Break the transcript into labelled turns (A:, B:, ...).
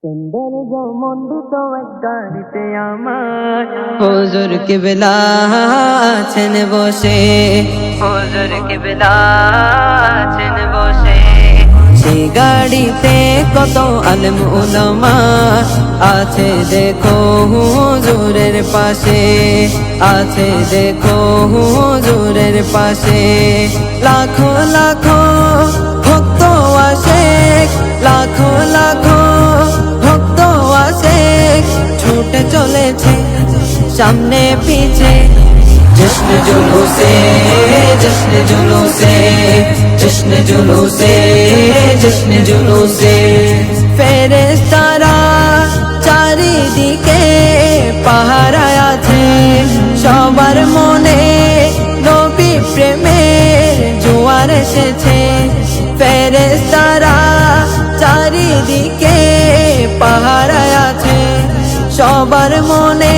A: সৌন্দর্যমণ্ডিত এক গাড়িতে আমার হুজুর কিবলা আছেন বসে, হুজুর কিবলা আছেন বসে। সেই গাড়িতে কত আলেম উলামা আছে দেখো হুজুরের পাশে, আছে দেখো হুজুরের পাশে। লাখো লাখো ভক্ত আসে, লাখো লাখো ভক্ত আসে, ছুটে চলেছে সামনে পিছে। জশ্ন জুলুসে, জশ্ন জুলুসে, জশ্ন জুলুসে, জশ্ন জুলুসে। ফেরেশতারা চারিদিকে পাহারায় আছে, সবার মনে নবী প্রেমের জোয়ার এসেছে। ফেরেশতারা চারিদিকে পাহারায় আছে, সবার মনে